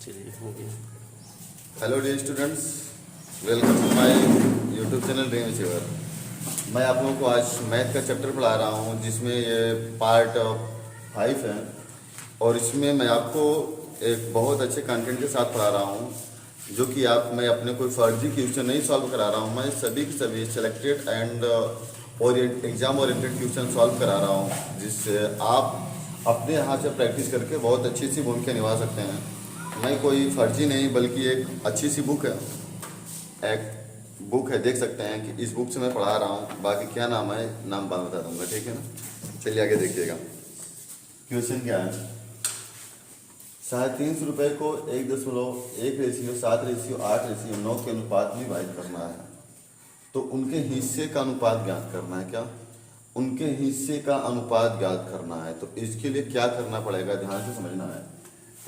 चलिए हो गया। Hello dear students, welcome to my YouTube channel dream achiever. मैं आप लोगों को आज मैथ का चैप्टर पढ़ा रहा हूँ जिसमें ये पार्ट 5 है और इसमें मैं आपको एक बहुत अच्छे कंटेंट के साथ पढ़ा रहा हूँ जो कि मैं अपने कोई फर्जी क्वेश्चन नहीं सॉल्व करा रहा हूँ। मैं सभी के सभी selected and exam oriented question solve करा रहा हूँ जिससे आप अपने यहाँ से प्रैक्टिस करके बहुत अच्छी सी भूमिका निभा सकते हैं। मैं कोई फर्जी नहीं बल्कि एक अच्छी सी बुक है, देख सकते हैं कि इस बुक से मैं पढ़ा रहा हूँ। बाकी क्या नाम है, नाम बाद बता दूंगा, ठीक है ना। चलिए आगे देखिएगा। क्वेश्चन क्या है, 350 रुपये को 1.1:7:8:9 के अनुपात में विभाजित करना है। तो उनके हिस्से का अनुपात ज्ञात करना है। क्या उनके हिस्से का अनुपात ज्ञात करना है। तो इसके लिए क्या करना पड़ेगा, ध्यान से समझना है।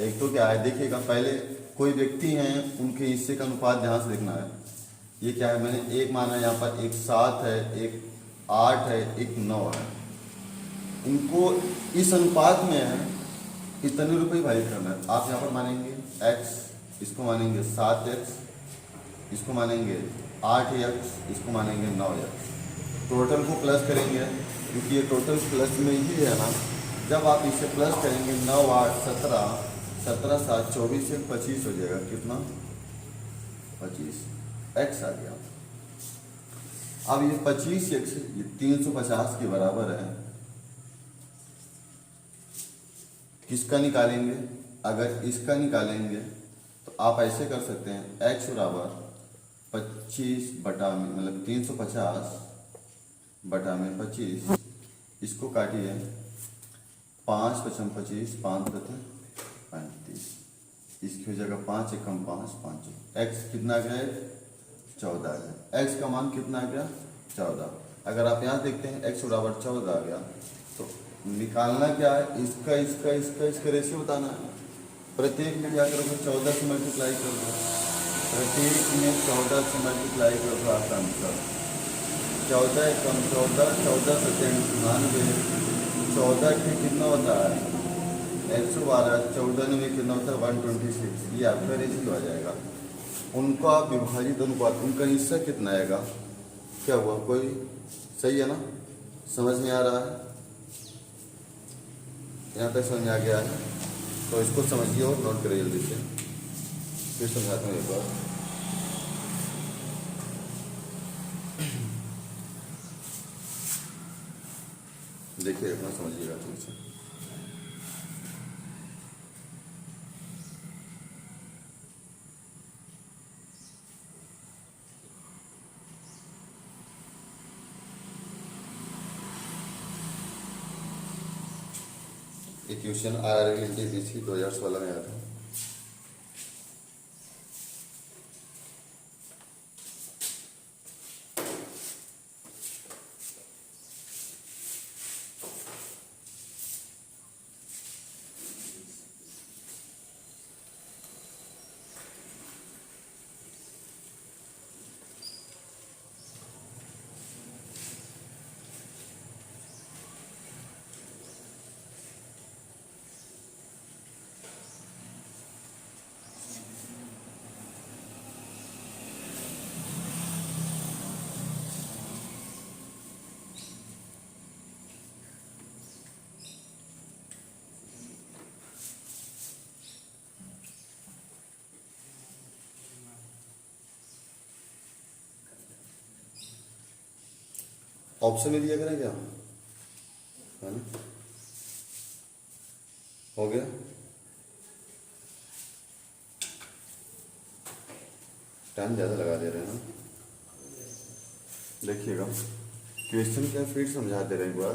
एक तो क्या है, देखिएगा, पहले कोई व्यक्ति हैं, उनके हिस्से का अनुपात ध्यान से देखना है। ये क्या है, मैंने एक माना, यहाँ पर एक 7 है, एक 8 है, एक 9 है। इनको इस अनुपात में है इतने रुपये भाजित करना है। आप यहाँ पर मानेंगे x, इसको मानेंगे 7x, इसको मानेंगे 8x, इसको मानेंगे 9x। टोटल को प्लस करेंगे क्योंकि ये टोटल प्लस में ही है ना। जब आप इसे प्लस करेंगे 9 8 17, 17 7 24 से 25 हो जाएगा। कितना, 25 x आ गया। अब ये 25x ये 350 के बराबर है। किसका निकालेंगे, अगर इसका निकालेंगे तो आप ऐसे कर सकते हैं, x बराबर 25 बटा में मतलब 350 बटा में 25, इसको काटिए, 5 5 25, 5 35, इसकी हो जाएगा 5 एकम 5 5। x कितना आ गया, 14 आ गया। x का मान कितना आ गया, 14। अगर आप यहाँ देखते हैं x बराबर 14 आ गया तो निकालना क्या है, इसका रेशियो बताना है। प्रत्येक में क्या करोगे, 14 से मल्टीप्लाई कर दो, प्रत्येक में 14 से मल्टीप्लाई कर दो, आपका आंसर 14 एकम 14, 14 सत्तर 99, 14 के कितना होता है 112, 14 में कितना होता है 126। ये आपका रेशियो आ जाएगा। उनको आप विभाजित अनुपात, उनका हिस्सा कितना आएगा, क्या हुआ, कोई सही है ना, समझ में आ रहा है, यहाँ तक समझ में आ गया है। तो इसको समझिए और नोट करिए जल्दी से, फिर समझाता हूँ एक बार। देखिए अपना समझिएगा ठीक से। ये क्वेश्चन RRB 2016 में आया था। ऑप्शन में दिया करें क्या, है ना, हो गया। टाइम ज़्यादा लगा दे रहे हैं ना। देखिएगा क्वेश्चन क्या, फिर समझा दे रहे हैं एक बार।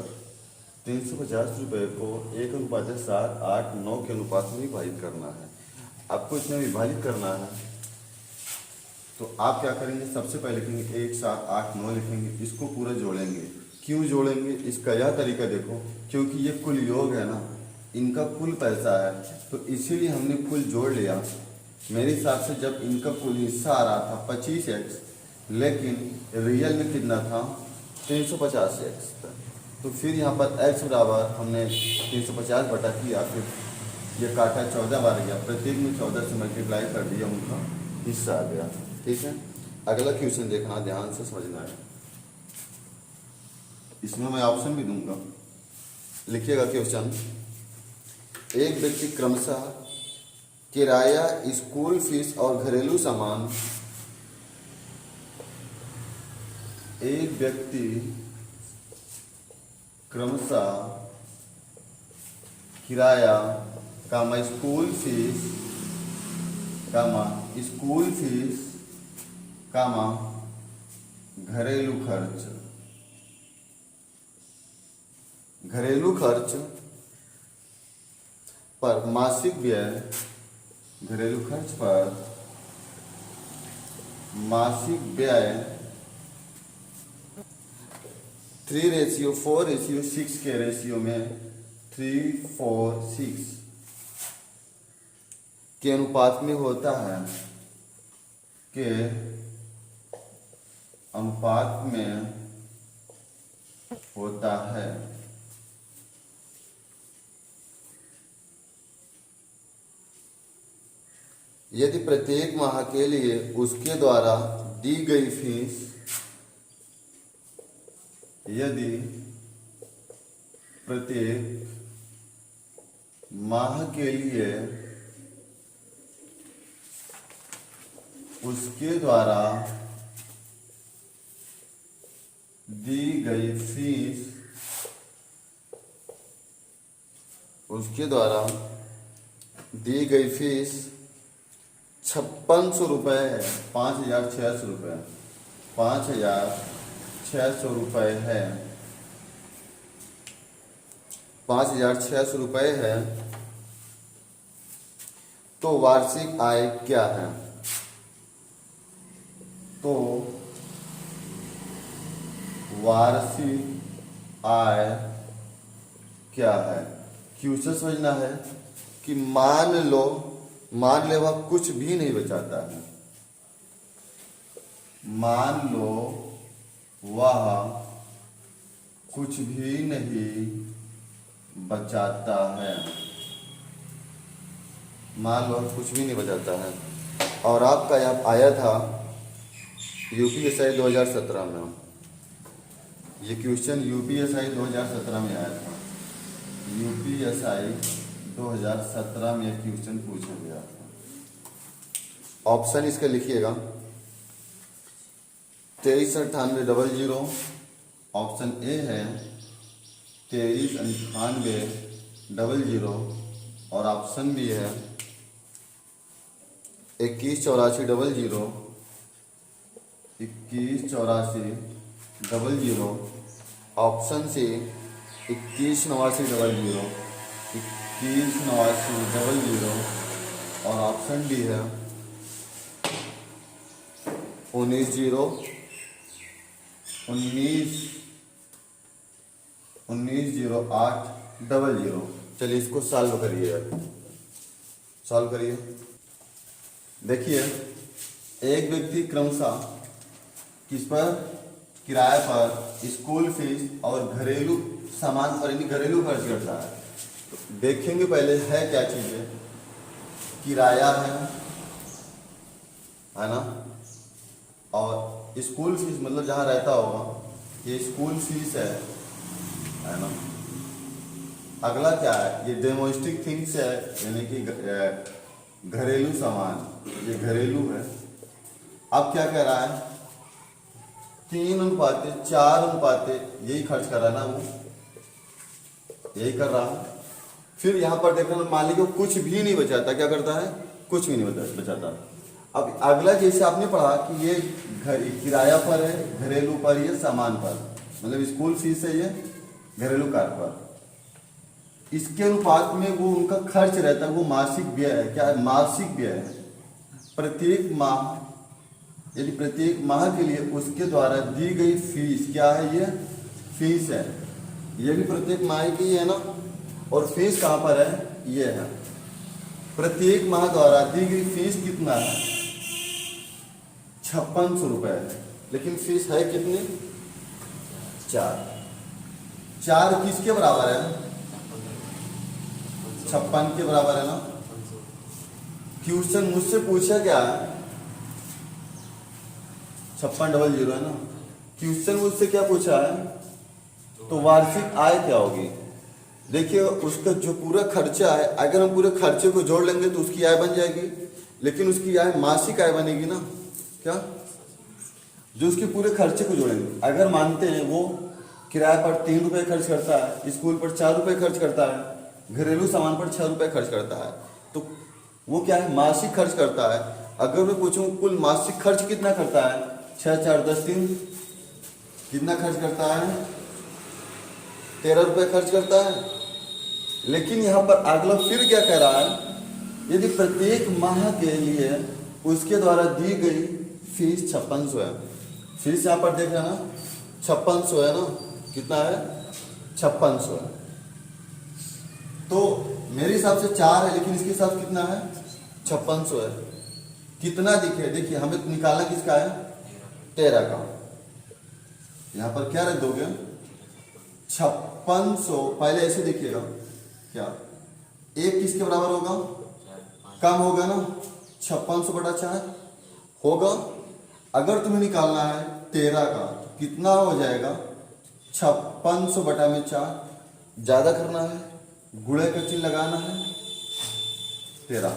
350 रुपये को 1:7 8 9 के अनुपात में विभाजित करना है। आपको इसमें विभाजित करना है तो आप क्या करेंगे, सबसे पहले लिखेंगे 1 7 8 9 लिखेंगे, इसको पूरा जोड़ेंगे। क्यों जोड़ेंगे, इसका यह तरीका देखो, क्योंकि ये कुल योग है ना, इनका कुल पैसा है तो इसीलिए हमने कुल जोड़ लिया। मेरे हिसाब से जब इनका कुल हिस्सा आ रहा था 25x, लेकिन रियल में कितना था 350x था, तो फिर यहाँ पर x बराबर हमने 350 बटा किया, फिर ये काटा 14 बार गया, प्रत्येक में 14 से मल्टीप्लाई कर दिया, उनका हिस्सा आ गया। ठीक है, अगला क्वेश्चन देखना, ध्यान से समझना है, इसमें मैं ऑप्शन भी दूंगा, लिखिएगा क्वेश्चन। एक व्यक्ति क्रमशः किराया, स्कूल फीस और घरेलू सामान, एक व्यक्ति क्रमशः किराया कामा स्कूल फीस कामा घरेलू खर्च पर मासिक व्यय, घरेलू खर्च पर मासिक व्यय 3:4:6 के रेशियो में 3:4:6 के अनुपात में होता है, के अनुपात में होता है। यदि प्रत्येक माह के लिए उसके द्वारा दी गई फीस, यदि प्रत्येक माह के लिए उसके द्वारा दी गई फीस, उसके द्वारा दी गई फीस 5600 रुपये है, 5600 रुपये, 5600 रुपये है, 5600 रुपये है, तो वार्षिक आय क्या है? तो वार्षिक आय क्या है? क्वेश्चन समझना है कि मान ले वह कुछ भी नहीं बचाता है, मान लो वह कुछ भी नहीं बचाता है, मान लो कुछ भी नहीं बचाता है, और आपका यहाँ आया था यूपीएसआई 2017 में, ये क्वेश्चन यूपीएसआई 2017 में आया था, यूपीएसआई 2017 में यह क्वेश्चन पूछा गया था। ऑप्शन इसका लिखिएगा 239800, ऑप्शन ए है 239800, और ऑप्शन बी है 218400, 218400, ऑप्शन सी 218900, 218900, और ऑप्शन डी है 190800। चलिए इसको सॉल्व करिए, सॉल्व करिए। देखिए, एक व्यक्ति क्रमशः किस पर, किराए पर, स्कूल फीस और घरेलू सामान पर, यानी घरेलू खर्च करता है। देखेंगे पहले है क्या चीजें, किराया है ना, और स्कूल फीस मतलब जहाँ रहता होगा, ये स्कूल फीस है ना। अगला क्या है, ये डोमेस्टिक थिंग्स है, यानी कि घरेलू सामान, ये घरेलू है। अब क्या कह रहा है, 3:4, यही खर्च कर रहा है ना, वो यही कर रहा है। फिर यहाँ पर देखना, मालिक को कुछ भी नहीं बचाता, क्या करता है, कुछ भी नहीं बचाता। अब अगला जैसे आपने पढ़ा कि ये किराया पर है, घरेलू पर, ये सामान पर, मतलब स्कूल फीस है, ये घरेलू कार्य पर, इसके अनुपात में वो उनका खर्च रहता है, वो मासिक व्यय है। क्या है, मासिक व्यय है। प्रत्येक माह, यदि प्रत्येक माह के लिए उसके द्वारा दी गई फीस, क्या है, ये फीस है, ये भी प्रत्येक माह की है ना, और फीस कहाँ पर है, ये है। प्रत्येक माह द्वारा दी गई फीस कितना है, 5600 रुपये है, लेकिन फीस है कितनी, 4 किसके बराबर है, 56 के बराबर है ना। क्वेश्चन मुझसे पूछा क्या है, 5600 है ना। क्वेश्चन मुझसे क्या पूछा है, तो वार्षिक आय क्या होगी। देखिए उसका जो पूरा खर्चा है, अगर हम पूरे खर्चे को जोड़ लेंगे तो उसकी आय बन जाएगी, लेकिन उसकी आय मासिक आय बनेगी ना। क्या, जो उसके पूरे खर्चे को जोड़ेंगे। अगर मानते हैं वो किराए पर 3 रुपये खर्च करता है, स्कूल पर 4 रुपये खर्च करता है, घरेलू सामान पर 6 रुपये खर्च करता है, तो वो क्या है, मासिक खर्च करता है। अगर मैं पूछूं कुल मासिक खर्च कितना करता है, 6 4 10 3, कितना खर्च करता है, 13 रुपये खर्च करता है। लेकिन यहाँ पर अगला फिर क्या कह रहा है, यदि प्रत्येक माह के लिए उसके द्वारा दी गई फीस 5600 है। फीस यहाँ पर देख रहे हैं ना, 5600 है ना, कितना है, 5600 है। तो मेरे हिसाब से 4 है, लेकिन इसके हिसाब से कितना है, 5600 है। कितना दिखे, देखिए हमें निकालना किसका है, 13 का। यहाँ पर क्या रख दोगे, 5600। पहले ऐसे देखिएगा, क्या 1 किसके बराबर होगा, कम होगा ना, 5600 बटा 4 होगा। अगर तुम्हें निकालना है 13 का, तो कितना हो जाएगा, 5600 बटा में 4, ज्यादा करना है, गुणे का चिन्ह लगाना है, 13।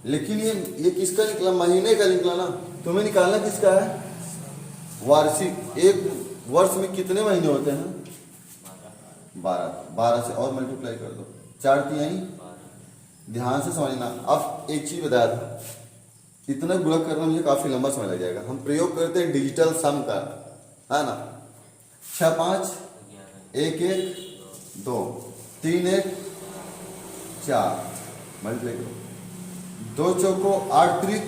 लेकिन ये किसका निकला, महीने का निकला ना। तुम्हें निकालना किसका है, वार्षिक। एक वर्ष में कितने महीने होते हैं, 12। 12 से और मल्टीप्लाई कर दो, 4 तिहाई। ध्यान से समझना। अब एक चीज बताया था, इतना गुणा करना मुझे काफी लंबा समय लग जाएगा। हम प्रयोग करते हैं डिजिटल सम का, है ना। 6 5 1 1 2 3 1 4, मल्टीप्लाई करो, 2 चौको 8 3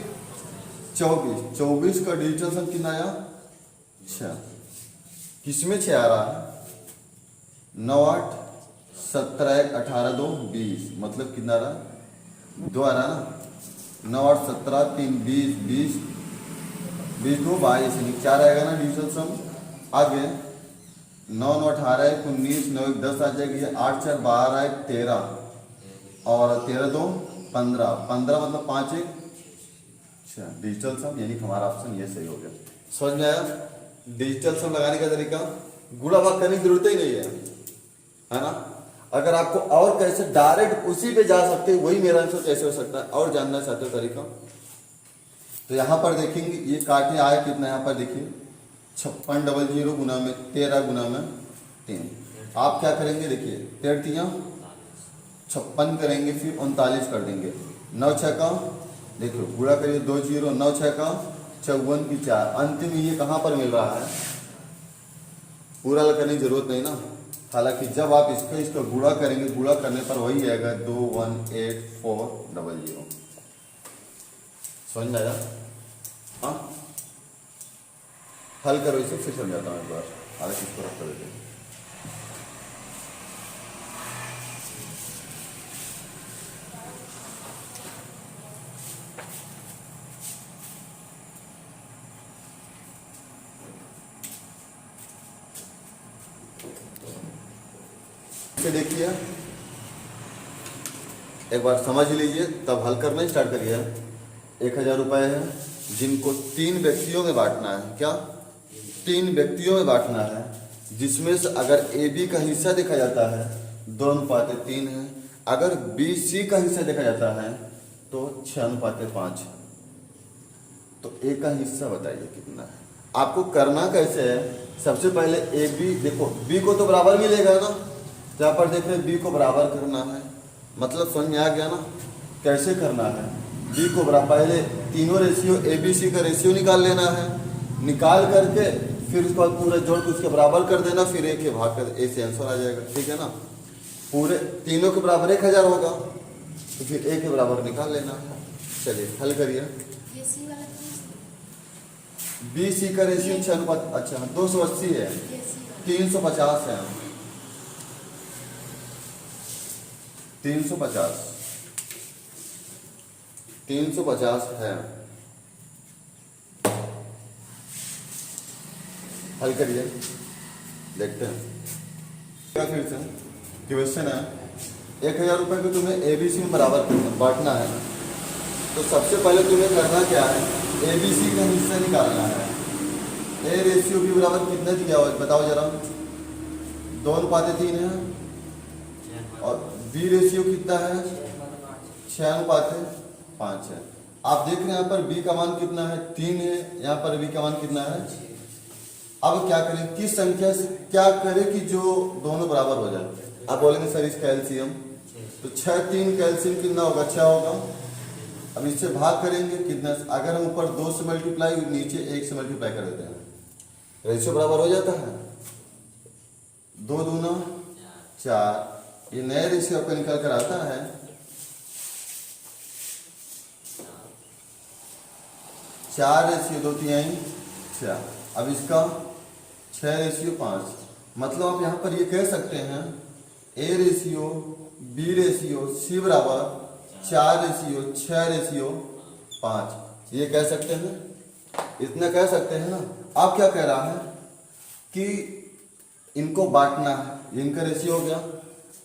24। 24 का डिजिटल सम कितना आया, 6। किसमें 6 आ रहा है, 9 8 17 1 18 2 20, मतलब कितना रहा, 2 आ रहा ना। 9 8 17 3 20 20 20 2 22, 4 आएगा ना डिजिटल सम। आगे 9 9 18 1 19 9 1 10 आ जाएगी, 8 4 12 1 13 और 13 2 15 15, मतलब 5 1 6 डिजिटल सम। यानी हमारा ऑप्शन ये सही हो गया। समझ में आया डिजिटल सम लगाने का तरीका। गुणा भाग करने की जरूरत ही नहीं है ना। अगर आपको और कैसे डायरेक्ट उसी पे जा सकते हैं, वही मेरा आंसर कैसे हो सकता है, और जानना चाहते हो तरीका, तो यहाँ पर देखेंगे ये काटे आया कितना। यहाँ पर देखिए 5600 गुना में 13 गुना में 3। आप क्या करेंगे, देखिए 13 3 56 करेंगे, फिर 39 कर देंगे। 9 6 का देखो गुणा करिए, 2 0, 9 6 का 54 की 4। अंतिम ये कहाँ पर मिल रहा है, पूरा करने की जरूरत नहीं ना। हालांकि जब आप इसका गुणा करेंगे, गुणा करने पर वही आएगा 21840। समझ में आया, हाँ। हल करो इसे, फिर समझाता हूँ एक बार। हालांकि इसको रख कर देते हैं। देखिए एक बार समझ लीजिए, तब हल करना स्टार्ट करिए। 1000 रुपये है, जिनको 3 व्यक्तियों में बांटना है। क्या, 3 व्यक्तियों में बांटना है, जिसमें से अगर ए बी का हिस्सा देखा जाता है 2:3 है, अगर बी सी का हिस्सा देखा जाता है तो 6:5। तो ए का हिस्सा बताइए कितना है। आपको करना कैसे है, सबसे पहले ए बी देखो, बी को तो बराबर मिलेगा ना। यहाँ पर देख रहे बी को बराबर करना है, मतलब समझ में आ गया ना कैसे करना है। बी को बराबर, पहले तीनों रेशियो ए बी सी का रेशियो निकाल लेना है, निकाल करके फिर उसके बाद पूरा जोड़ के उसके बराबर कर देना, फिर ए के भाग कर, ए से आंसर आ जाएगा। ठीक है ना, पूरे तीनों के बराबर 1000 होगा, तो फिर ए के बराबर निकाल लेना है। चलिए हल करिए। बी सी का रेशियो 6:5, अच्छा 280 है, 350 है, 350 है। हल करिए, देखते हैं। फिर से क्वेश्चन है, 1000 रुपये को तुम्हें ABC में बराबर बांटना है। तो सबसे पहले तुम्हें करना क्या है, ABC का हिस्सा निकालना है। A रेशियो B बराबर कितने दिया हुआ बताओ जरा, 2:3 है। और B रेशियो कितना है, 6:5 है। आप देख रहे हैं यहाँ पर B का मान कितना है, 3 है। यहाँ पर B का मान कितना है। अब क्या करें, किस संख्या से क्या करें कि जो दोनों बराबर हो जाए। आप बोलेंगे सर इसका एलसीएम, तो 6 3 का एलसीएम कितना होगा, 6 होगा। अब इससे भाग करेंगे कितना, अगर हम ऊपर 2 से मल्टीप्लाई नीचे 1 से मल्टीप्लाई कर देते हैं, रेशियो बराबर हो जाता है। 2 दूना 4, ये नया रेशियो आपका निकल कर आता है। 4 रेशियो 2 3 6। अब इसका 6 रेशियो 5, मतलब आप यहाँ पर ये कह सकते हैं A ratio B ratio C बराबर 4 रेशियो 6 रेशियो 5, ये कह सकते हैं, इतना कह सकते हैं ना। आप क्या कह रहा है कि इनको बांटना है, इनका रेशियो हो गया।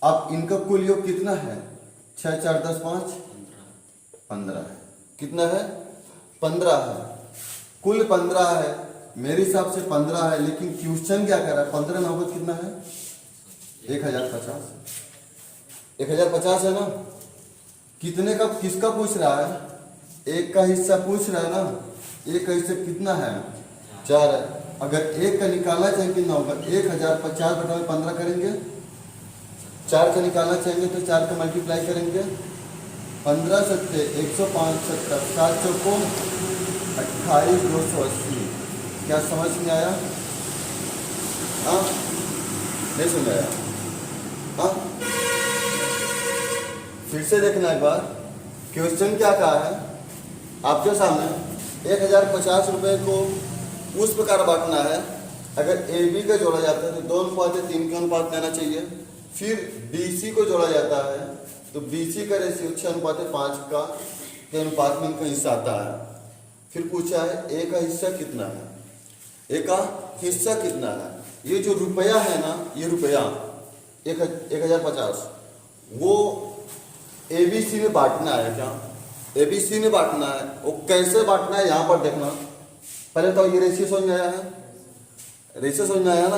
अब इनका कुल योग कितना है, 6 4 10 5 15 है। कितना है, 15 है। कुल 15 है, मेरे हिसाब से 15 है, लेकिन क्वेश्चन क्या कर रहा है, 15 नौबत कितना है, 1050। 1050 है ना। कितने का, किसका पूछ रहा है, एक का हिस्सा पूछ रहा है ना। एक का हिस्सा कितना है, 4 है। अगर एक का निकालना चाहेंगे कितना होगा, 1050 बटा में 15 करेंगे। 4 का निकालना चाहेंगे तो 4 का मल्टीप्लाई करेंगे। 15 सत्ते 105 70 7 चौको 28 280। क्या समझ में आया, हाँ नहीं समझ आया, हाँ फिर से देखना एक बार। क्वेश्चन क्या कहा है आपके सामने, 1050 रुपये को उस प्रकार बांटना है। अगर ए बी का जोड़ा जाता है तो 2:3 के अनुपात लेना चाहिए। फिर BC को जोड़ा जाता है तो BC का रेशियो 6:5 का के अनुपात में इनका हिस्सा आता है। फिर पूछा है A का हिस्सा कितना है, A का हिस्सा कितना है। ये जो रुपया है ना, ये रुपया 1050, वो ABC में बांटना है। क्या ABC में बांटना है, वो कैसे बांटना है यहाँ पर देखना। पहले तो ये रेशियो समझ में आया है, रेशियो समझ में आया ना।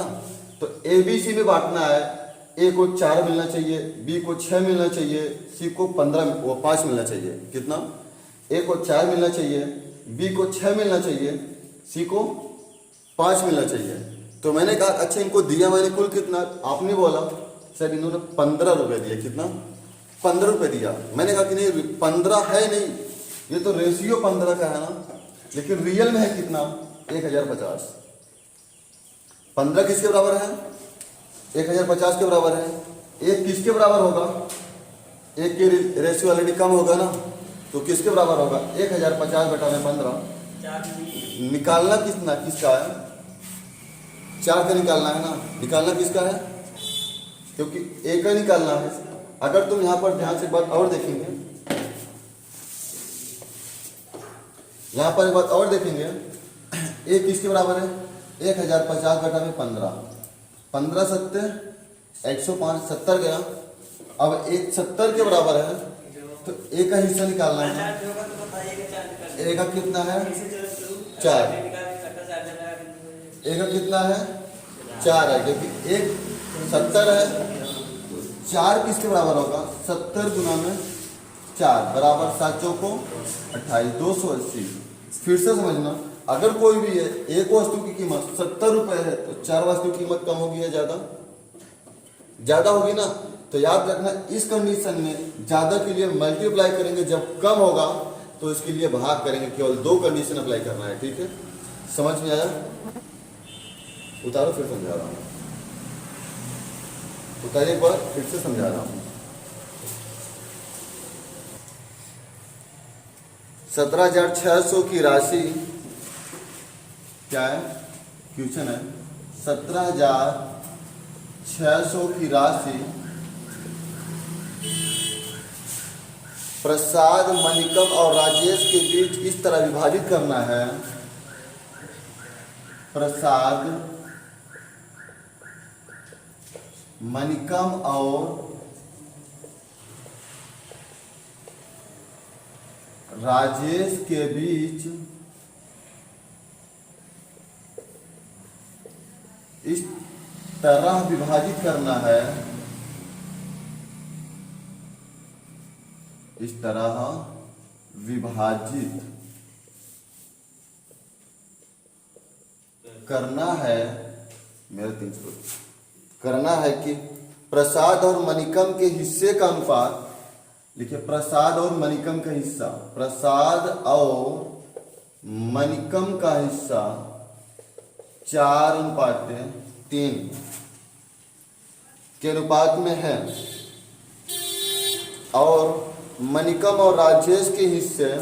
तो ABC में बांटना है, A को 4 मिलना चाहिए, B को 6 मिलना चाहिए, C को 5 मिलना चाहिए। कितना, A को 4 मिलना चाहिए, B को 6 मिलना चाहिए, C को 5 मिलना चाहिए। तो मैंने कहा अच्छा इनको दिया मैंने कुल कितना, आपने बोला सर इन्होंने 15 रुपये दिए। कितना, 15 रुपये दिया। मैंने कहा कि नहीं 15 है नहीं, ये तो रेशियो 15 का है ना, लेकिन रियल में है कितना, 1050। 15 किसके बराबर है, 1050 के बराबर है। एक किसके बराबर होगा, एक के रेशियो ऑलरेडी कम होगा ना, तो किसके बराबर होगा, 1050 बटा में 15। निकालना कितना, किसका है, 4 का निकालना है ना। निकालना किसका है, क्योंकि एक का निकालना है। अगर तुम यहाँ पर ध्यान से बात और देखेंगे, यहाँ पर एक बात और देखेंगे, एक किसके बराबर है, 1050 बटा में 15। 15 सत्ते 105, 70 गया। अब एक 70 के बराबर है, तो एक का हिस्सा निकालना है। एक का कितना है, 4। एक का कितना है, 4 है, क्योंकि एक 70 है। 4 किसके बराबर होगा, 70 गुना में 4 बराबर 7 चौको 28 280। फिर से समझना, अगर कोई भी है, एक वस्तु की कीमत 70 रुपए है तो 4 वस्तु की कीमत कम होगी या ज्यादा, ज्यादा होगी ना। तो याद रखना इस कंडीशन में ज्यादा के लिए मल्टीप्लाई करेंगे, जब कम होगा तो इसके लिए भाग करेंगे। केवल 2 कंडीशन अप्लाई करना है, ठीक है। समझ में आया, उतारो फिर समझा रहा हूँ, उतारिए एक बार फिर से समझा रहा हूँ। 17,600 की राशि क्या है, क्वेश्चन है 17,600 की राशि प्रसाद, मणिकम और राजेश के बीच इस तरह विभाजित करना है। प्रसाद, मणिकम और राजेश के बीच इस तरह विभाजित करना है, इस तरह विभाजित करना है, मेरा 300 करना है कि प्रसाद और मणिकम के हिस्से का अनुपात, लिखिए प्रसाद और मणिकम का हिस्सा, प्रसाद और मणिकम का हिस्सा 4:3 के अनुपात में है, और मणिकम और राजेश के हिस्से,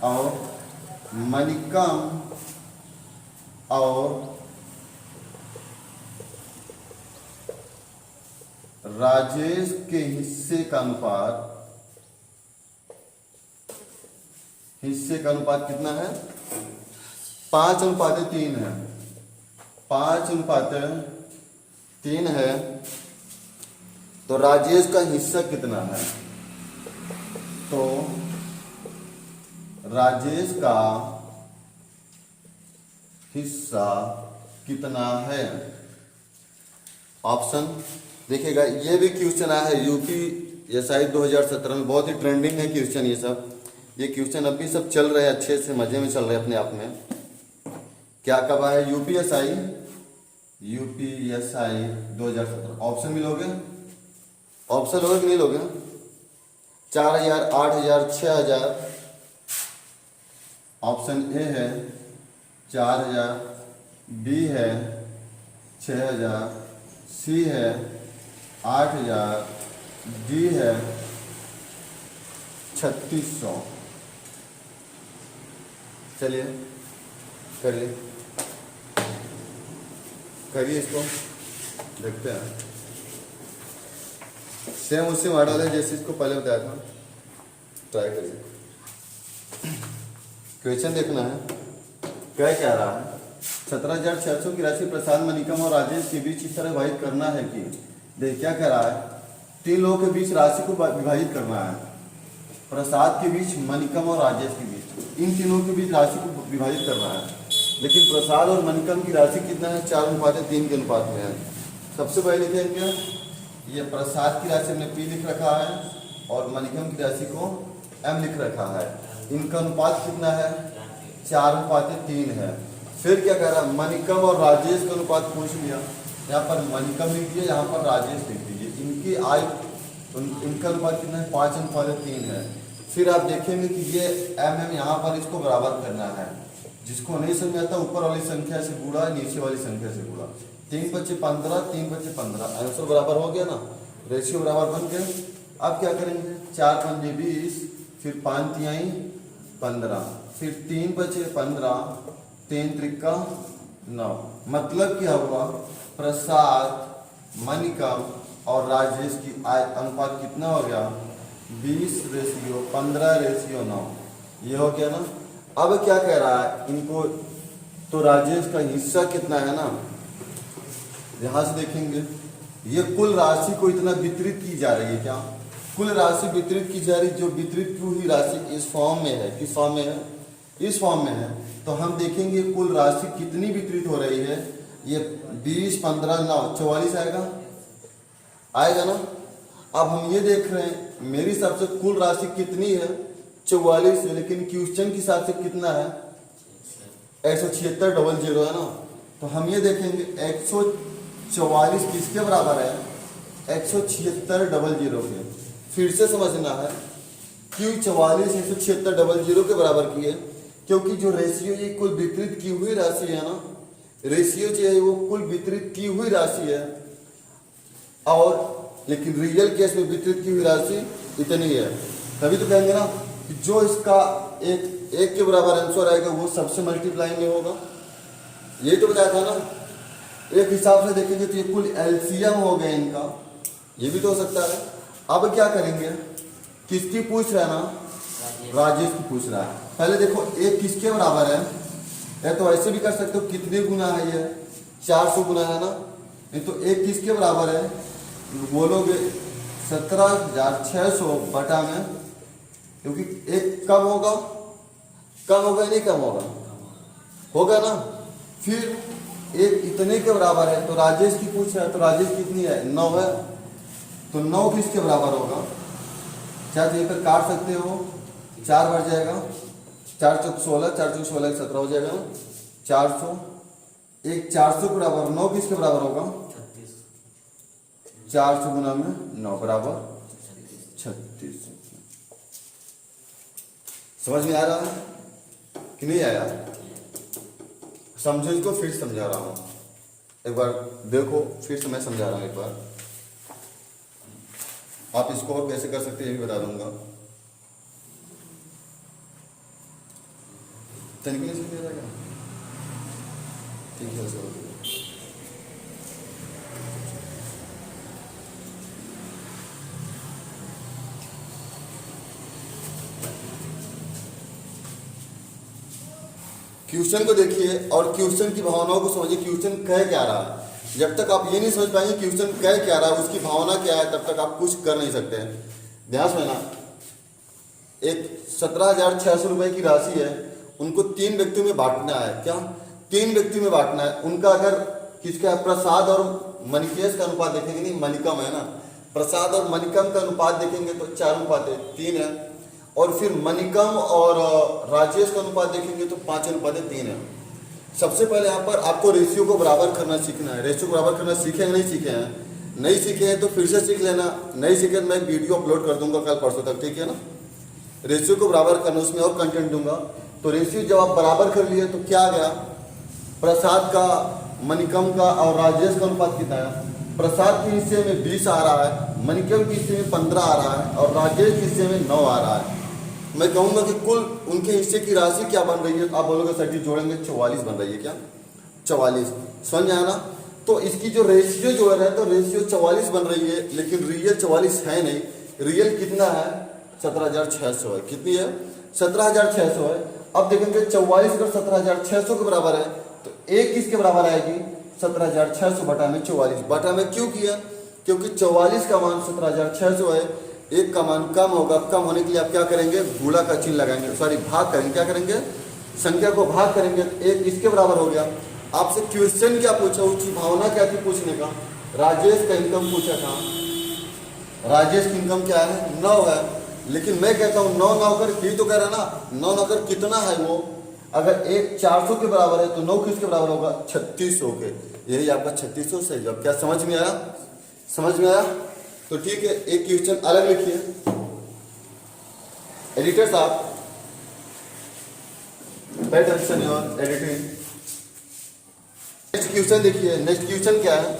और मणिकम और राजेश के हिस्से का अनुपात, कितना है? 5:3 है, 5:3 है। तो राजेश का हिस्सा कितना है? तो राजेश का हिस्सा कितना है? ऑप्शन देखिएगा, ये भी क्वेश्चन आया है यूपीएसआई 2017 में, बहुत ही ट्रेंडिंग है क्वेश्चन ये सब। ये क्वेश्चन अभी सब चल रहे हैं, अच्छे से मजे में चल रहे हैं अपने आप में। क्या कब आया? यूपीएसआई 2017। ऑप्शन भी लोगे? ऑप्शन लोगे कि नहीं लोगे? 4000, 8000, 6000। ऑप्शन ए है 4000, बी है 6000, सी है 8000, डी है 3600। चलिए करिए इसको, देखते हैं। सेम उसी मॉडल है जैसे इसको पहले बताया था, ट्राई करिए। क्वेश्चन देखना है, क्या कह रहा है? 17,600 की राशि प्रसाद, मणिकम और राजेश के बीच इस तरह विभाजित करना है कि, देख क्या कह रहा है, 3 लोगों के बीच राशि को विभाजित करना है। प्रसाद के बीच, मणिकम और राजेश के बीच, इन तीनों के बीच राशि को विभाजित करना है। लेकिन प्रसाद और मणिकम की राशि कितना है? 4:3 के अनुपात में है। सबसे पहले लिखेंगे, ये प्रसाद की राशि हमने P लिख रखा है और मणिकम की राशि को M लिख रखा है। इनका अनुपात कितना है? 4:3 है। फिर क्या कह रहा है? मणिकम और राजेश का अनुपात पूछ लिया, यहाँ पर मणिकम लिख दिया, यहाँ पर राजेश लिख दीजिए। इनकी इनका अनुपात कितना है? 5:3 है। फिर आप देखेंगे कि ये M यहाँ पर इसको बराबर करना है। जिसको नहीं समझ आता ऊपर वाली संख्या से गुणा, नीचे वाली संख्या से गुणा। 3×5 = 15, 3×5 = 15। आंसर बराबर हो गया ना, रेशियो बराबर बन गया। अब क्या करेंगे? 4×5 = 20, फिर 5×3 = 15, फिर 3×5 = 15, 3×3 = 9। मतलब क्या हुआ? प्रसाद, मणिकम और राजेश की अनुपात कितना हो गया? 20:15:9। ये हो गया ना। अब क्या कह रहा है इनको? तो राजेश का हिस्सा कितना है ना, यहां से देखेंगे, ये कुल राशि को इतना वितरित की जा रही है। क्या कुल राशि वितरित की जा रही? जो वितरित की हुई राशि इस फॉर्म में है। किस फॉर्म में है? इस फॉर्म में है। तो हम देखेंगे कुल राशि कितनी वितरित हो रही है। ये 20, 15, 9, 44 आएगा ना। अब हम ये देख रहे हैं, मेरी हिसाब से कुल राशि कितनी है? 44 है, लेकिन क्वेश्चन के हिसाब से कितना है? 176,000 है ना। तो हम ये देखेंगे 144 किसके बराबर है? 176,000 के। फिर से समझना है, क्यों 44 176,000 के बराबर की है? क्योंकि जो रेशियो ये कुल वितरित की हुई राशि है ना, रेशियो जो है वो कुल वितरित की हुई राशि है, और लेकिन रियल केस में वितरित की हुई राशि इतनी है। तभी तो कहेंगे ना कि जो इसका एक के बराबर आंसर आएगा वो सबसे मल्टीप्लाई में होगा। यही तो बताया था ना। एक हिसाब से देखेंगे तो ये कुल एलसीएम हो गया इनका, ये भी तो हो सकता है। अब क्या करेंगे? किसकी पूछ रहा है ना? राजेश की पूछ रहा है। पहले देखो एक किसके बराबर है, या तो ऐसे भी कर सकते हो, कितने गुना है ये? 400 गुना है ना। नहीं तो एक किसके बराबर है? बोलोगे 17,600 बटा में क्योंकि एक कम होगा, कम होगा नहीं कम होगा, होगा ना। फिर एक इतने के बराबर है, तो राजेश की पूछ रहा है, तो राजेश कितनी है, 9 है, तो 9 किसके बराबर होगा, चाहे यहीं पर काट सकते हो, 4 बढ़ जाएगा, 4 चौक 16, 4 चौक 16 17 हो जाएगा, 400, एक 400 के बराबर 9 किसके बराबर होगा, 400 गुना में 9 बराबर 36। समझ में आ रहा है कि नहीं आया? समझो, इसको फिर समझा रहा हूं, एक बार देखो, फिर से मैं समझा रहा हूं एक बार। आप इसको और कैसे कर सकते हैं ये भी बता दूंगा। तनिक नहीं समझ आ क्या? ठीक है सर। क्वेश्चन को देखिए और क्वेश्चन की भावनाओं को समझिए, क्वेश्चन कह क्या रहा है। जब तक आप ये नहीं समझ पाएंगे क्वेश्चन कह क्या रहा है, उसकी भावना क्या है, तब तक आप कुछ कर नहीं सकते हैं। ध्यान समझना, एक 17,600 रुपए की राशि है, उनको 3 व्यक्तियों में बांटना है। क्या 3 व्यक्तियों में बांटना है? उनका अगर किसका प्रसाद और मणिकेश का अनुपात देखेंगे, नहीं मणिकम है ना, प्रसाद और मणिकम का अनुपात देखेंगे तो 4:3 है, और फिर मणिकम और राजेश का अनुपात देखेंगे तो 5:3 है। सबसे पहले यहाँ पर आपको रेशियो को बराबर करना सीखना है। रेशियो को बराबर करना सीखे हैं नहीं सीखे हैं? नहीं सीखे हैं तो फिर से सीख लेना, नहीं सीखे तो मैं वीडियो अपलोड कर दूंगा कल परसों तक, ठीक है ना। रेशियो को बराबर करना, उसमें और कंटेंट दूंगा। तो रेशियो जब आप बराबर कर लिए तो क्या आ गया, प्रसाद का, मणिकम का और राजेश का अनुपात कितना है? प्रसाद के हिस्से में 20 आ रहा है, मणिकम के हिस्से में 15 आ रहा है और राजेश के हिस्से में 9 आ रहा है। मैं कहूंगा कि कुल उनके हिस्से की राशि क्या बन रही है, आप बोलोगे सर जी जोड़ेंगे 44 बन रही है। क्या 44? समझ आया ना। तो इसकी जो रेशियो जो है तो रेशियो 44 बन रही है, लेकिन रियल 44 है नहीं। रियल कितना है? 17,600 है। कितनी है? 17,600 है। अब देखेंगे 44 अगर 17,600 के बराबर है तो एक किसके बराबर आएगी? 17,600 बटा में 44। बटा में क्यों किया? क्योंकि 44 का मान 17,600 है, एक का मान कम होगा। कम होने के लिए आप क्या करेंगे? गुणा का चिन्ह लगाएंगे, सॉरी भाग करेंगे। क्या करेंगे? संख्या को भाग करेंगे, एक इसके बराबर हो गया। आपसे क्वेश्चन क्या पूछा, उसकी भावना क्या थी पूछने का? राजेश का इनकम पूछा था। राजेश की इनकम क्या है? 9 है। लेकिन मैं कहता हूँ 9 9 कर, यही तो कह रहा ना, 9 9 कर कितना है वो? अगर एक 400 के बराबर है तो 9 किसके बराबर होगा? 3600 के। यही आपका 3600 सही जवाब। क्या समझ में आया? समझ में आया? तो ठीक है, एक क्वेश्चन अलग लिखिए। एडिटर साहब, pay attention your editing. Next question देखिए। नेक्स्ट क्वेश्चन क्या है?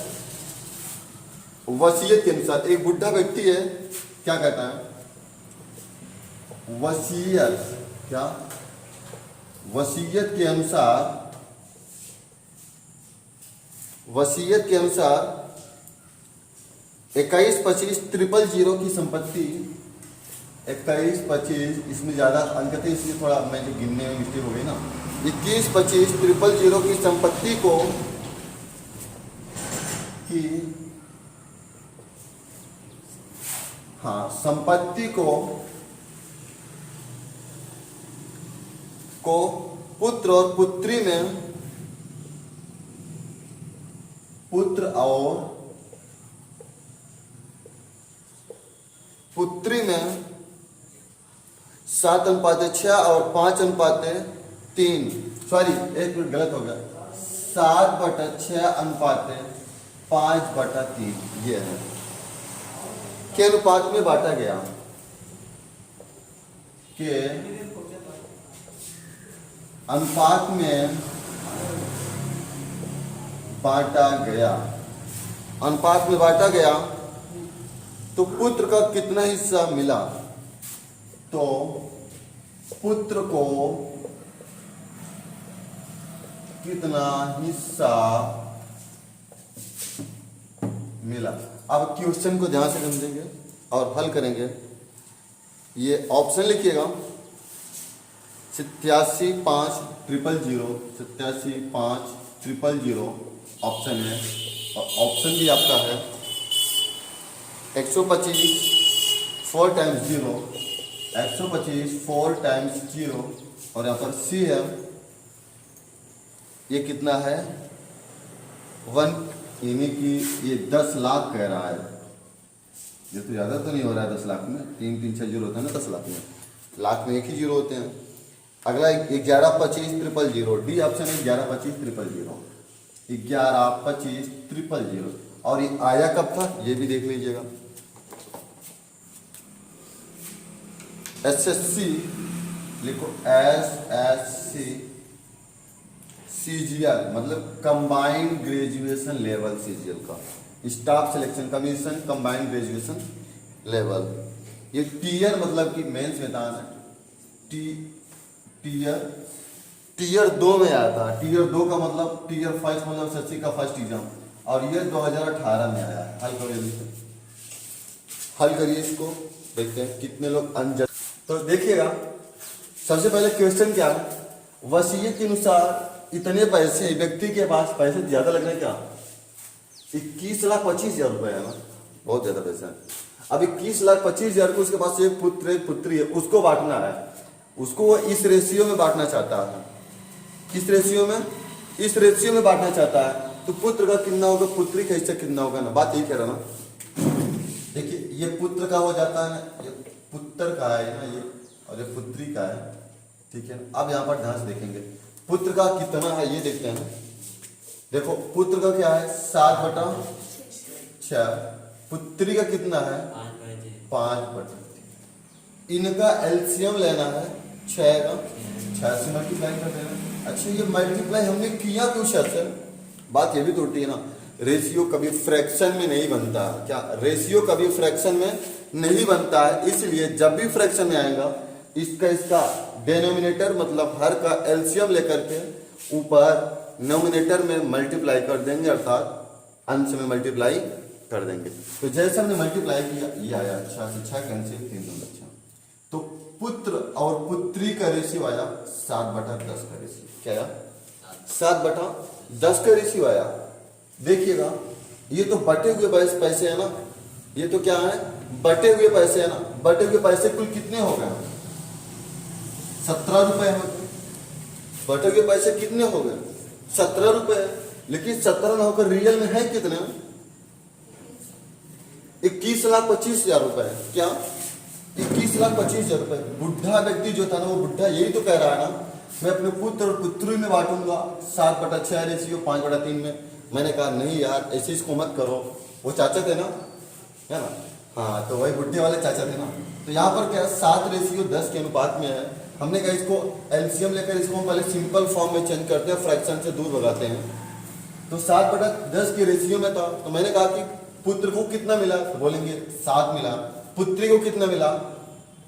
वसीयत के अनुसार एक बुढ़ा व्यक्ति है, क्या कहता है? वसीयत, क्या वसीयत के अनुसार, वसीयत के अनुसार 21 25 000 की संपत्ति, 21 25 इसमें ज्यादा अंक थे इसलिए थोड़ा मैं जो गिनने में मिस्टेक हो गई ना। 21 25 000 की संपत्ति को की, हाँ संपत्ति को पुत्र और पुत्री में, पुत्र और पुत्री में 7:6 और 5:3, सॉरी एक मिनट गलत हो गया, 7/6 5/3 ये है के अनुपात में बांटा गया, के अनुपात में बांटा गया, अनुपात में बांटा गया। तो पुत्र का कितना हिस्सा मिला? तो पुत्र को कितना हिस्सा मिला? अब क्वेश्चन को ध्यान से समझेंगे और हल करेंगे। ये ऑप्शन लिखिएगा, 87 5 000, 87 5 000 ऑप्शन है, और ऑप्शन भी आपका है 125 4 टाइम्स 0 125 4 टाइम्स 0 और यहाँ पर सी है, ये कितना है 1, यानी कि ये 10 लाख कह रहा है। ये तो ज़्यादा तो नहीं हो रहा है 10 लाख में, 3 3 6 जीरो होता है ना 10 लाख में, लाख में एक ही जीरो होते हैं। अगला 11 25 000, डी ऑप्शन है 11 25 000, 11 25 000। और ये आया कब था ये भी देख लीजिएगा। SSC लिखो, SSC CGL मतलब कंबाइंड ग्रेजुएशन लेवल, CGL का staff selection commission combined graduation level. ये टीयर मतलब कि मेंस में था, टीयर 2 में आया था। टीयर 2 का मतलब टीयर 5 मतलब SSC का फर्स्ट एग्जाम, और ये 2018 में आया। हल करिए, हल करिए इसको, देखते हैं कितने लोग अनजन। तो देखिएगा सबसे पहले क्वेश्चन क्या है, वसीयत के अनुसार इतने पैसे, व्यक्ति के पास पैसे ज्यादा लग रहे हैं क्या, 21,25,000 रुपए है ना, बहुत ज्यादा पैसा है। अब 21,25,000 को उसके पास एक पुत्र एक पुत्री है, उसको बांटना है, उसको वो इस रेशियो में बांटना चाहता है। किस रेशियो में, इस रेशियो में बांटना चाहता है। तो पुत्र का कितना होगा, पुत्री का हिस्सा कितना होगा ना, बात यही कह रहा ना। देखिए ये पुत्र का हो जाता है ना, ये पुत्र का है ना ये, और ये पुत्री का है, ठीक है। अब यहाँ पर ध्यान से देखेंगे पुत्र का कितना है, ये देखते हैं। देखो पुत्र का क्या है 7/6, पुत्री का कितना है 5/। इनका एलसीएम लेना है 6 का, 6 से मल्टीप्लाई कर देना। अच्छा ये मल्टीप्लाई हमने किया क्यों 6 से, बात ये भी तो होती है ना, रेशियो कभी फ्रैक्शन में नहीं बनता। क्या रेशियो कभी फ्रैक्शन में नहीं बनता है, इसलिए जब भी फ्रैक्शन में आएगा इसका डेनोमिनेटर मतलब हर का एलसीएम लेकर के ऊपर नोमिनेटर में मल्टीप्लाई कर देंगे, अर्थात अंश में मल्टीप्लाई कर देंगे। तो जैसे हमने मल्टीप्लाई किया ये आया 6 से 6 कैंसिल 3 2 बचा। तो पुत्र और पुत्री का रेशियो आया 7/10 का रेशियो, क्या आया 7/10 का रेशियो आया। देखिएगा ये तो बटे हुए पैसे है ना, ये तो क्या है बटे हुए पैसे है ना। बटे हुए पैसे कुल कितने हो गए 17 रुपए हो गए। बटे हुए पैसे कितने हो गए 17 रुपए, लेकिन 17 ना होकर रियल में है कितने 21,25,000 रुपए। क्या 21,25,000 रुपए। बुढ़ा व्यक्ति जो था ना, वो बुढ़ा यही तो कह रहा है ना, मैं अपने पुत्र और पुत्री में बांटूंगा 7/6 रेशियो 5/3 में। मैंने कहा नहीं यार ऐसे इसको मत करो, वो चाचा थे ना, है ना, हाँ तो वही बुढ़े वाले चाचा थे ना। तो यहाँ पर क्या 7/10 के अनुपात में है। हमने कहा इसको एलसीएम लेकर इसको हम पहले सिंपल फॉर्म में चेंज करते हैं, फ्रैक्शन से दूर भगाते हैं। तो 7/10 के रेशियो में था, तो मैंने कहा कि पुत्र को कितना मिला, तो बोलेंगे 7 मिला। पुत्री को कितना मिला,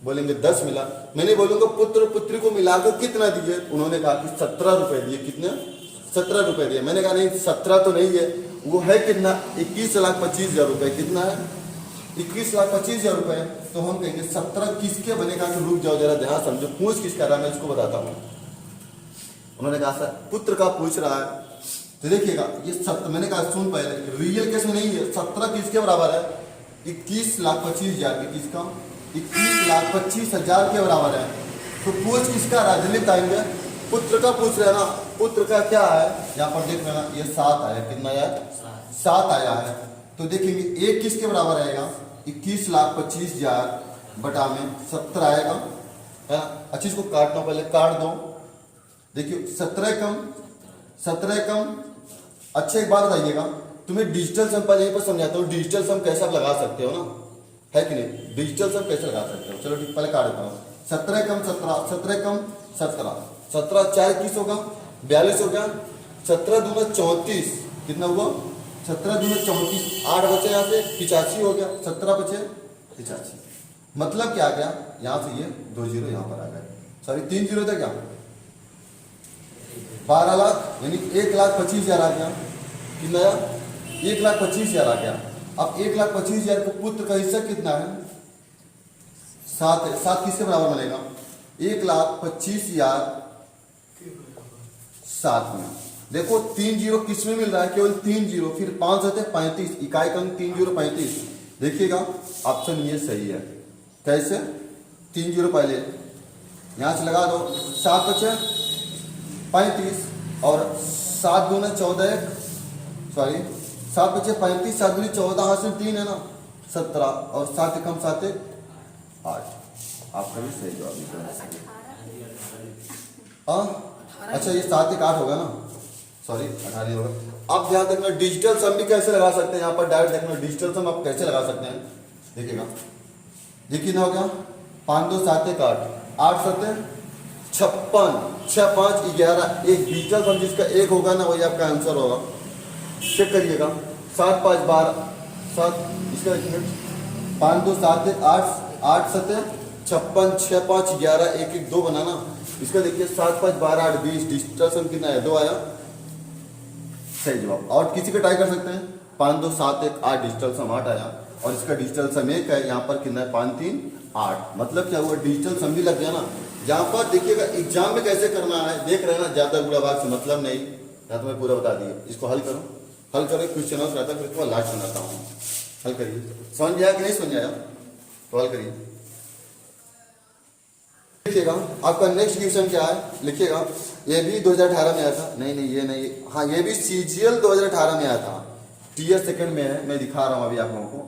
बोलेंगे 10 मिला। मैंने बोलूंगा पुत्र और पुत्री को मिलाकर कितना दिए, उन्होंने कहा कि 17 रुपए दिए। कितने 17 रुपए दिए। मैंने कहा नहीं 17 तो नहीं है, वो है कितना 21,25,000 रुपए। कितना है 21,25,000 रुपए। तो हम कहेंगे 17 किसके बनेगा, कि रुक जाओ जरा ध्यान समझो, पूछ किस कर रहा है मैं इसको बताता हूँ। उन्होंने कहा सर पुत्र का पूछ रहा है, तो देखिएगा ये 17, मैंने कहा सुन पहले रियल केस में नहीं है, 17 किसके बराबर है 21,25,000 के, किसका 21,25,000 के बराबर है। तो पूछ किसका रहा जल्दी बताएंगे, पुत्र का पूछ रहे ना। पुत्र का क्या है यहाँ पर देख लेना, ये 7 आया। कितना आया 7 आया है। तो देखेंगे एक किसके बराबर आएगा 21,25,000 बटा में 17 आएगा, है। अच्छा इसको काटना, पहले काट दो। देखिए 17 कम। अच्छा एक बात बताइएगा, तुम्हें डिजिटल सम पर यहीं पर समझाता हूँ, डिजिटल सम कैसे आप लगा सकते हो ना, है कि नहीं, डिजिटल सम कैसे लगा सकते हो। चलो ठीक पहले काट देता हूँ। 17 कम 17, 17 कम 17, 17 4 21 होगा 42 हो गया। 17 दूना 34, कितना हुआ 17 दूना 34, 8 बचे यहाँ से 85 हो गया, 17 बचे 85। मतलब क्या आ गया, यहाँ से ये 2 जीरो यहाँ पर आ गए, सॉरी 3 जीरो था क्या, 12 लाख यानी 1,25,000 आ गया। कितना आया 1,25,000 आ गया। अब 1,25,000 को पुत्र का हिस्सा कितना है 7 है। 7 किसके बराबर बनेगा 1,25,000 7 में। देखो 3 जीरो किस में मिल रहा है, केवल 3 जीरो, फिर 5 होते 35, इकाई का 3 जीरो 35। देखिएगा ऑप्शन ये सही है। कैसे 3 जीरो पहले यहाँ से लगा दो, 7 बचे 35 और 7 दूने 14, सॉरी 7 बचे 35, 7 दूनी 14, हासिल 3 है ना 17 और 7 कम 7 8। आपका भी सही जवाब निकला। अच्छा ये 7 1 8 होगा ना, सॉरी 18 होगा। अब ध्यान देखना डिजिटल सम भी कैसे लगा सकते हैं, यहाँ पर डायरेक्ट देखना डिजिटल सम आप कैसे लगा सकते हैं। देखिएगा ये कितना हो गया, 5 2 7 1 8, 8 7 56, 6 5 11, एक डिजिटल सम जिसका 1 होगा ना वही आपका आंसर होगा। चेक करिएगा 7 5 12 7, इसका 5 2 7 1 8, 8 7 56, 6 5 11, 1 1 2 बनाना। इसका देखिए 7 5 12 8 20, डिजिटल सम कितना है 2 आया, सही जवाब। और किसी का ट्राई कर सकते हैं, 5 2 7 1 8, डिजिटल सम 8 आया और इसका डिजिटल सम 1 है। यहाँ पर कितना है 5 3 8, मतलब क्या हुआ डिजिटल सम भी लग गया ना। यहाँ पर देखिएगा एग्जाम में कैसे करना है, देख रहे हैं ना, ज्यादा बुरा भाग से मतलब नहीं, यहाँ तो मैं पूरा बता दिया। इसको हल करो, हल करो, क्वेश्चन रहता है फिर इसको लास्ट बनाता हूँ। हल करिए, समझ में आया कि नहीं समझ आया, तो हल करिए। लिखिएगा आपका नेक्स्ट क्वेश्चन क्या है, लिखिएगा ये भी 2018 में आया था, नहीं ये नहीं, हाँ ये भी CGL 2018 में आया था, टीयर सेकंड में है, मैं दिखा रहा हूँ अभी आप लोगों को।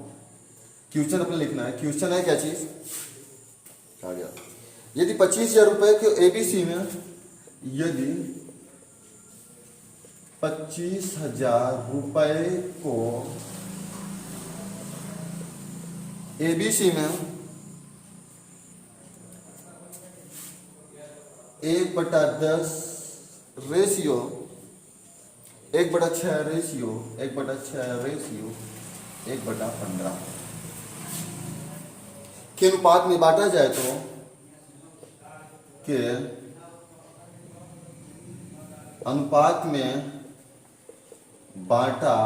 क्वेश्चन अपने लिखना है, क्वेश्चन है क्या चीज आ गया, यदि 25,000 रुपए के ABC में, यदि 25,000 रुपए को ABC में 1/10 रेशियो 1/6 रेशियो 1/6 रेशियो 1/15 के अनुपात में बांटा जाए तो के अनुपात में बांटा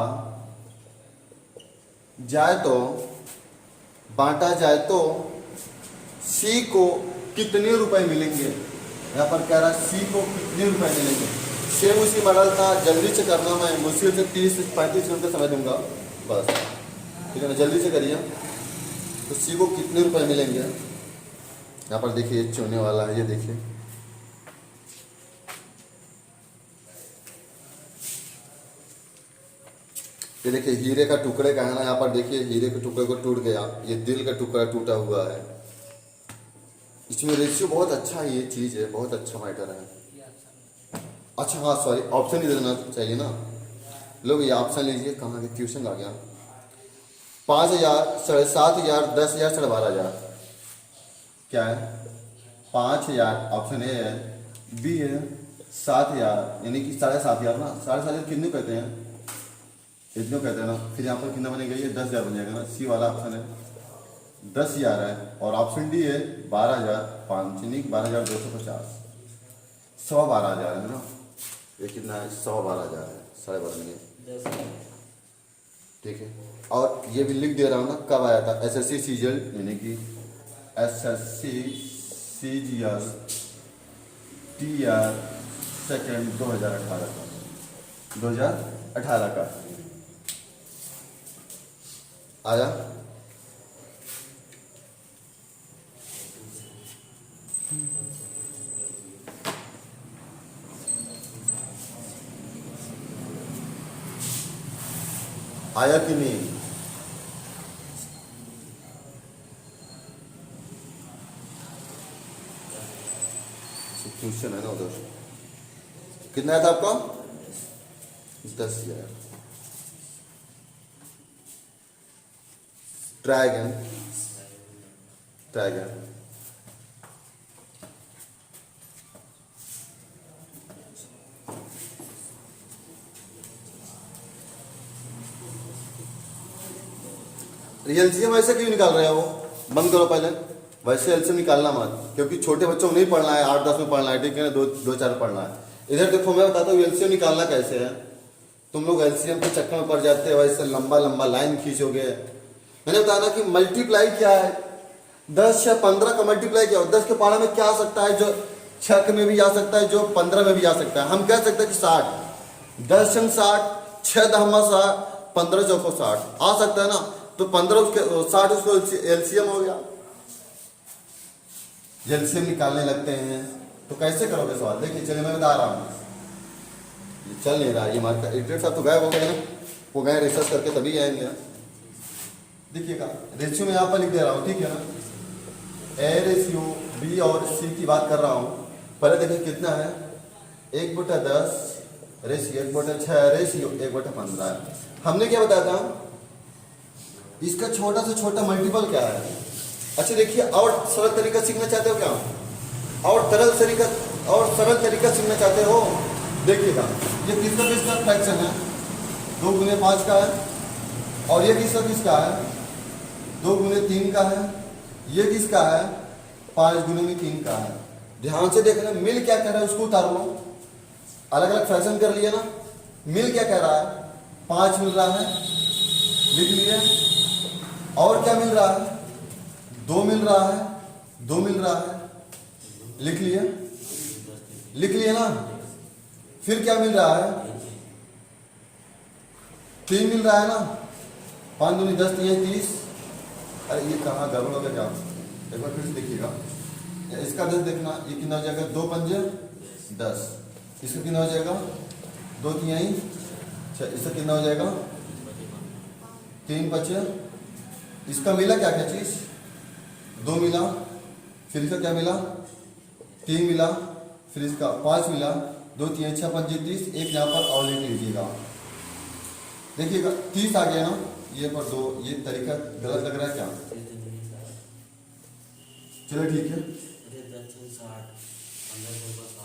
जाए तो C को कितने रुपए मिलेंगे। यहाँ पर कह रहा है C को कितने रुपए मिलेंगे। सेम उसी मॉडल था, जल्दी से करना, मैं मुश्किल से 30 से 35 मिनट का समय दूंगा बस, ठीक है ना, जल्दी से करिए। तो C को कितने रुपए मिलेंगे, यहाँ पर देखिए चुनने वाला है, ये देखिए ये देखिए हीरे का टुकड़े का है ना, यहाँ पर देखिए हीरे के टुकड़े को टूट गया, ये दिल का टुकड़ा टूटा हुआ है। इसमें रेशियो बहुत अच्छा है, ये चीज है, बहुत अच्छा मैटर है। अच्छा हाँ सॉरी, ऑप्शन ही देना चाहिए ना, लोग ये ऑप्शन लीजिए, कहाँ के क्वेश्चन आ गया। 5,000 7,500 10,000 12,500 क्या है, 5,000 ऑप्शन ए है, बी है 7,000 यानी कि 7,500 ना, 7,500 कितने कहते हैं, इतने कहते हैं ना। फिर यहाँ पर कितना बनेगा, ये 10,000 बन जाएगा ना, सी वाला ऑप्शन है 10,000 है, और ऑप्शन डी है 12,500 यानी 12,250, 112,000 है ना, ये कितना है 112,000 है, 12.5 ठीक है। और ये भी लिख दे रहा हूँ ना, कब आया था, SSC CGL यानी कि SSC CGL TR सेकेंड 2018 का आया। आया कि नहीं, क्वेश्चन है ना उधर, कितना है था आपका 10,000। ड्रैगन एलसीएम ऐसे क्यों निकाल रहे हो, बंद करो पहले, वैसे एलसीएम निकालना मत, क्योंकि छोटे बच्चों को नहीं पढ़ना है, 8 10 में पढ़ना है, ठीक है ना, 2 4 पढ़ना है। इधर देखो मैं बताता हूँ एलसीएम निकालना कैसे है। तुम लोग एलसीएम के चक्कर में पड़ जाते हो, वैसे लंबा लंबा लाइन खींचोगे। मैंने बताया कि मल्टीप्लाई क्या है, 10 या 15 का मल्टीप्लाई क्या हो, 10 के पारा में क्या आ सकता है, जो 6 में भी आ सकता है, जो 15 में भी आ सकता है। हम कह सकते हैं कि 60, 10 छंग 60, 6 दहमा 60, 15 चौको 60 आ सकता है ना, तो 15 60 उसको एलसीएम हो गया। एलसीएम निकालने लगते हैं तो कैसे करोगे सवाल? देखिए चलिए मैं बता रहा हूँ, ये चल नहीं रहा, ये हमारा एडिटर साहब तो गायब हो गए ना, वो गए रिसर्च करके तभी आएंगे ना। देखिएगा रेशियो में यहाँ पर लिख दे रहा हूँ, ठीक है ना। ए रेशियो बी और सी की बात कर रहा हूँ। पहले देखिए कितना है, 1/10 रेशियो 1/6 रेशियो 1/15 है। हमने क्या बताया था, इसका छोटा से छोटा मल्टीपल क्या है। अच्छा देखिए, और सरल तरीका सीखना चाहते हो क्या? और सरल तरीका सीखना चाहते हो? देखिएगा ये किसका फ्रैक्शन है, 2 गुने 5 का है। और ये किसका है, 2 गुने 3 का है। ये किसका है, 5 गुने 3 का है। ध्यान से देखना, मिल क्या कह रहा है उसको उतार लो। अलग अलग फ्रैक्शन कर लिया ना, मिल क्या कह रहा है, 5 मिल रहा है, लिख लिया। और क्या मिल रहा है, 2 मिल रहा है, 2 मिल रहा है, लिख लिया ना। फिर क्या मिल रहा है, 3 मिल रहा है ना, 5 दूनी 10 3 30। अरे ये कहाँ गड़बड़ हो गया क्या, एक बार फिर से देखिएगा। इसका 10 देखना, ये कितना हो जाएगा, 2 पंजे 10। इसका कितना हो जाएगा, 2 3 6। इसका कितना हो जाएगा, 3 5। इसका मिला क्या क्या चीज, 2 मिला। फिर इसका क्या मिला, 3 मिला। फिर इसका 5 मिला, 2 3 6 5 30। एक यहाँ पर और लिख लीजिएगा। देखिएगा 30 आ गया ना, ये पर 2। ये तरीका गलत लग रहा है क्या? चलो ठीक है,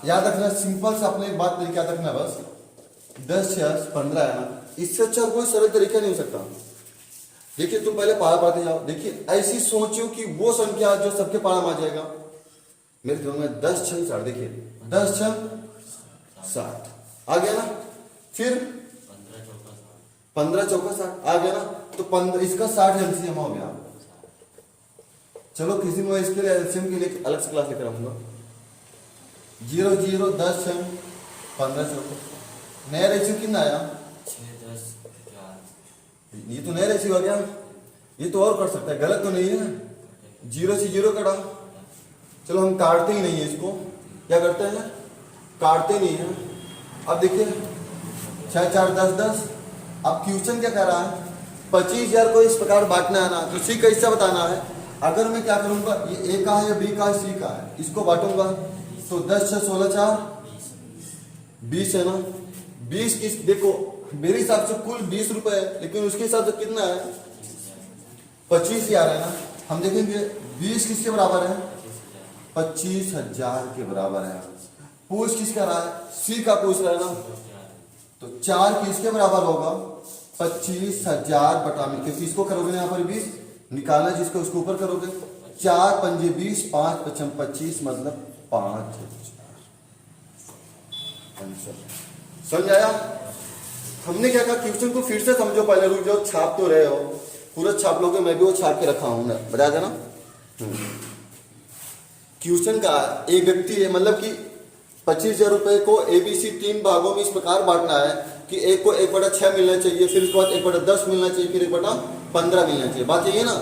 याद रखना, सिंपल से अपने एक बात तरीका याद रखना बस, 10 6 15 है ना। इससे अच्छा कोई सरल तरीका नहीं हो सकता। देखिए तुम पहले पारा पाते जाओ। देखिए ऐसी सोचो कि वो संख्या जो सबके पारा में आ जाएगा। मेरे दिमाग में 10 6 60। देखिए 10 6 60 आ गया ना। फिर 15 चौका 60 आ गया ना। तो 15 इसका 60 एलसीएम हो गया। चलो किसी में इसके लिए एलसीएम के लिए अलग से क्लास लेकर आऊंगा। 0 0 10 6 15 चौका। नया रेशियो कितना आया, 6 10 4। ये तो नया रेशियो आ गया। ये तो और कर सकता है, गलत तो नहीं है। 0 से 0 कटा। चलो हम काटते ही नहीं है इसको, क्या करते हैं, काटते नहीं है। अब देखिए 6 4 10 10। अब क्वेश्चन क्या कह रहा है, 25,000 को इस प्रकार बांटना है ना। तो सी कैसे बताना है, अगर मैं क्या करूंगा, ये ए का है या बी का है, सी का है, इसको बांटूंगा। तो 10 6 16 4 20 है ना। 20 किस, देखो मेरे हिसाब से कुल 20 रुपए है, लेकिन उसके हिसाब से कितना है, 25,000 है ना। हम देखेंगे 20 किसके बराबर है, 25,000 के बराबर है। पूछ किसका रहा है, सी का पूछ रहा है ना। तो 4 किसके बराबर होगा, 25,000 बटा में, क्योंकि इसको करोगे ना यहाँ पर 20 निकालना जिसको उसको ऊपर करोगे। 4 पंजे 20 5 पचम 25 मतलब 5 आंसर। समझ आया? हमने क्या कहा, क्वेश्चन को फिर से समझो, पहले रुक जाओ, छाप तो रहे हो, पूरा छाप लोगे, मैं भी वो छाप के रखा हूं, बता देना। क्वेश्चन का एक व्यक्ति है, मतलब कि 25,000 रुपए को एबीसी 3 भागों में इस प्रकार बांटना है कि एक को 1/6 मिलना चाहिए, फिर उसके बाद 1/10 मिलना चाहिए, फिर 1/15 मिलना चाहिए। बात यही है ना,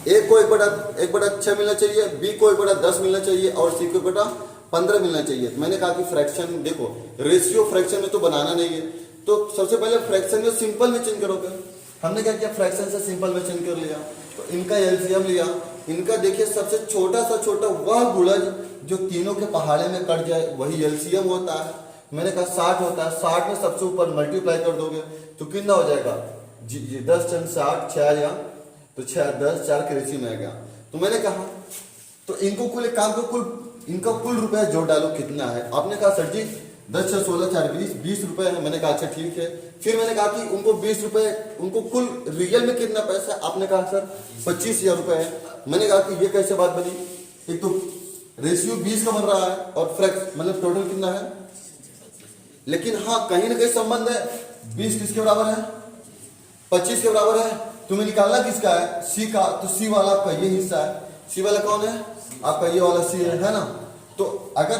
एक को 1/6 मिलना चाहिए, बी को 1/10 मिलना चाहिए और सी को 1/15 मिलना चाहिए। तो मैंने कहा कि फ्रैक्शन देखो, रेशियो फ्रैक्शन में तो बनाना नहीं है, तो सबसे पहले फ्रैक्शन में सिंपल में चेंज करोगे। हमने क्या किया, फ्रैक्शन से सिंपल में चेंज कर लिया। तो इनका एलसीएम लिया, इनका देखिए सबसे छोटा सा छोटा वह गुणज जो तीनों के पहाड़े में कट जाए वही एलसीएम होता है। मैंने कहा 60 होता है, 60 में सबसे ऊपर मल्टीप्लाई कर दोगे तो कितना हो जाएगा, 10 6 60 6 या तो 6 10 4 के रेशियो में आ गया। तो मैंने कहा तो इनको कुल एक काम को कुल इनका कुल रुपया जोड़ डालो कितना है। आपने कहा सर जी 10 6 16 4 20 रुपए है। मैंने कहा अच्छा ठीक है। फिर मैंने कहा कि उनको 20 रुपए, उनको कुल रियल में कितना पैसा, आपने कहा सर 25,000 रुपए है। मैंने कहा कि ये कैसे बात बनी, एक तो रेशियो 20 का बन रहा है और फ्रैक्शन मतलब टोटल कितना है, लेकिन हाँ कहीं ना कहीं संबंध है। 20 किसके बराबर है, 25 के बराबर है। तुम्हें निकालना किसका है, सी का। तो सी वाला आपका ये हिस्सा है, सी वाला कौन है, आपका ये वाला सी है ना। तो अगर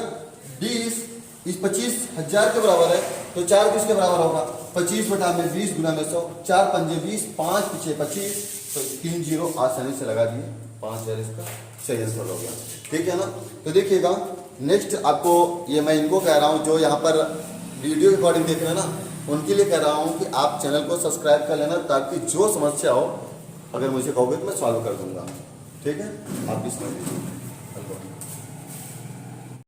20 इस 25,000 के बराबर है तो 4 किसके बराबर होगा, 25 बटा में 20 गुना में 100, 4 पंजे 20 5 पीछे 25, तो 3 जीरो आसानी से लगा दिए 5000 इसका सही आंसर हो गया। ठीक है ना। तो देखिएगा नेक्स्ट आपको ये मैं इनको कह रहा हूँ जो यहाँ पर वीडियो के अकॉर्डिंग देख रहे हैं ना, उनके लिए कह रहा हूँ कि आप चैनल को सब्सक्राइब कर लेना, ताकि जो समस्या हो अगर मुझे कहोगे तो मैं सॉल्व कर दूंगा। ठीक है, आप भी समझ लीजिए।